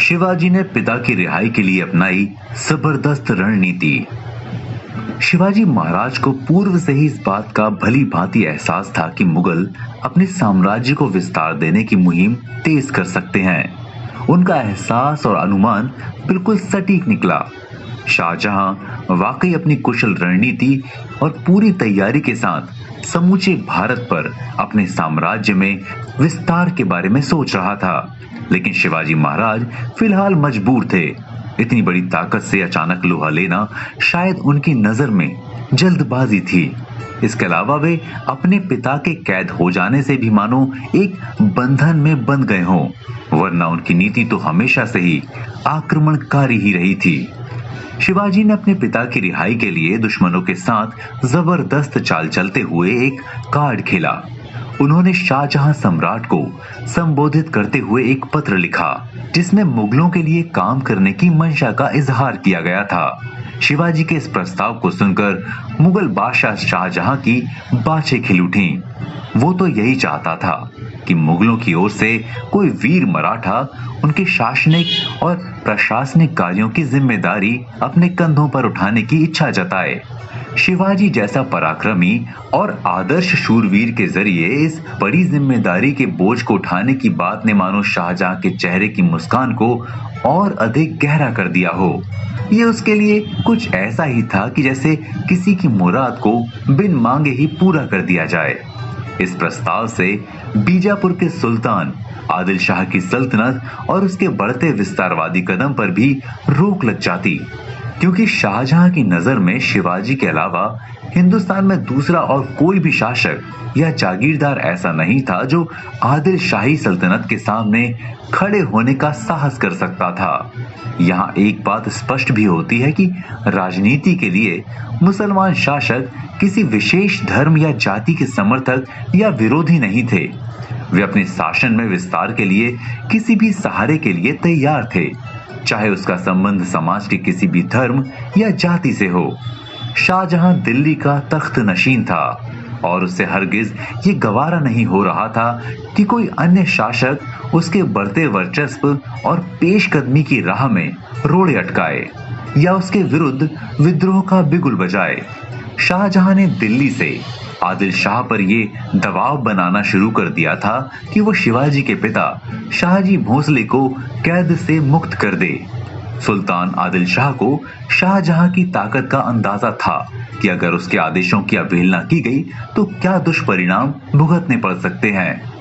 शिवाजी ने पिता की रिहाई के लिए अपनाई जबरदस्त रणनीति। शिवाजी महाराज को पूर्व से ही इस बात का भली भांति एहसास था कि मुगल अपने साम्राज्य को विस्तार देने की मुहिम तेज कर सकते हैं। उनका एहसास और अनुमान बिल्कुल सटीक निकला। शाहजहां वाकई अपनी कुशल रणनीति और पूरी तैयारी के साथ समूचे भारत पर अपने साम्राज्य में विस्तार के बारे में सोच रहा था, लेकिन शिवाजी महाराज फिलहाल मजबूर थे। इतनी बड़ी ताकत से अचानक लोहा लेना शायद उनकी नजर में जल्दबाजी थी। इसके अलावा वे अपने पिता के कैद हो जाने से भी मानो एक बंधन में बंध गए हों, वरना उनकी नीति तो हमेशा से ही आक्रमणकारी ही रही थी। शिवाजी ने अपने पिता की रिहाई के लिए दुश्मनों के साथ जबरदस्त चाल चलते हुए एक कार्ड खेला। उन्होंने शाहजहां सम्राट को संबोधित करते हुए एक पत्र लिखा, जिसमें मुगलों के लिए काम करने की मंशा का इजहार किया गया था। शिवाजी के इस प्रस्ताव को सुनकर मुगल बादशाह शाहजहां की बाछें खिल उठीं। वो तो यही चाहता था कि मुगलों की ओर से कोई वीर मराठा उनके शासनिक और प्रशासनिक कार्यों की जिम्मेदारी अपने कंधों पर उठाने की इच्छा जताए। शिवाजी जैसा पराक्रमी और आदर्श शूरवीर के जरिए इस बड़ी जिम्मेदारी के बोझ को उठाने की बात ने मानो शाहजहां के चेहरे की मुस्कान को और अधिक गहरा कर दिया हो। ये उसके लिए कुछ ऐसा ही था कि जैसे किसी की मुराद को बिन मांगे ही पूरा कर दिया जाए। इस प्रस्ताव से बीजापुर के सुल्तान आदिल शाह की सल्तनत और उसके बढ़ते विस्तारवादी कदम पर भी रोक लग जाती, क्योंकि शाहजहां की नजर में शिवाजी के अलावा हिंदुस्तान में दूसरा और कोई भी शासक या जागीरदार ऐसा नहीं था जो आदिल शाही सल्तनत के सामने खड़े होने का साहस कर सकता था। यहाँ एक बात स्पष्ट भी होती है कि राजनीति के लिए मुसलमान शासक किसी विशेष धर्म या जाति के समर्थक या विरोधी नहीं थे। वे अपने शासन में विस्तार के लिए किसी भी सहारे के लिए तैयार थे, चाहे उसका संबंध समाज के किसी भी धर्म या जाति से हो। शाहजहां दिल्ली का तख्त नशीन था और उससे हरगिज ये गवारा नहीं हो रहा था कि कोई अन्य शासक उसके बढ़ते वर्चस्व और पेशकदमी की राह में रोड़े अटकाए या उसके विरुद्ध विद्रोह का बिगुल बजाए। शाहजहां ने दिल्ली से आदिल शाह पर ये दबाव बनाना शुरू कर दिया था कि वो शिवाजी के पिता शाहजी भोसले को कैद से मुक्त कर दे। सुल्तान आदिल शाह को शाहजहां की ताकत का अंदाजा था कि अगर उसके आदेशों की अवहेलना की गई तो क्या दुष्परिणाम भुगतने पड़ सकते हैं।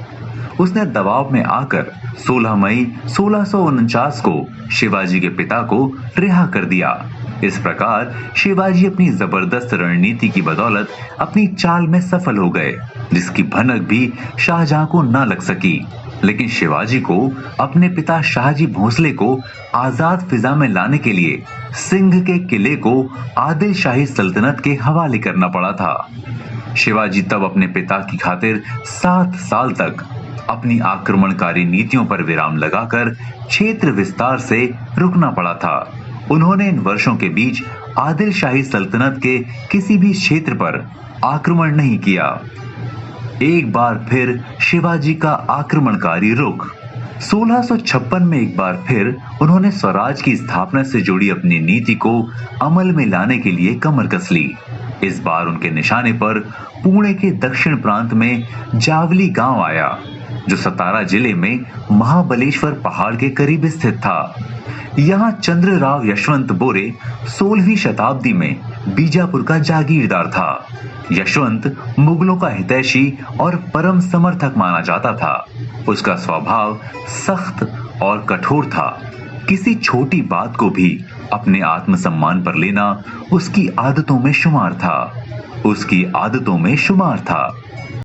उसने दबाव में आकर 16 मई 1649 को शिवाजी के पिता को रिहा कर दिया। इस प्रकार शिवाजी अपनी जबरदस्त रणनीति की बदौलत अपनी चाल में सफल हो गए, जिसकी भनक भी शाहजहां को न लग सकी। लेकिन शिवाजी को अपने पिता शाहजी भोसले को आजाद फिजा में लाने के लिए सिंध के किले को आदिल शाही सल्तनत के हवाले करना पड़ा था। शिवाजी तब अपने पिता की खातिर 7 साल तक अपनी आक्रमणकारी नीतियों पर विराम लगाकर क्षेत्र विस्तार से रुकना पड़ा था। उन्होंने इन वर्षों के बीच आदिल शाही सल्तनत के किसी भी क्षेत्र पर आक्रमण नहीं किया। एक बार फिर शिवाजी का आक्रमणकारी रुख। 1656 में एक बार फिर उन्होंने स्वराज की स्थापना से जुड़ी अपनी नीति को अमल में लाने के लिए कमर कस ली। इस बार उनके निशाने पर पुणे के दक्षिण प्रांत में जावली गांव आया, जो सतारा जिले में महाबलेश्वर पहाड़ के करीब स्थित था। यहाँ चंद्रराव यशवंत बोरे 16वीं शताब्दी में बीजापुर का जागीरदार था। यशवंत मुगलों का हितैषी और परम समर्थक माना जाता था। उसका स्वभाव सख्त और कठोर था। किसी छोटी बात को भी अपने आत्मसम्मान पर लेना उसकी आदतों में शुमार था।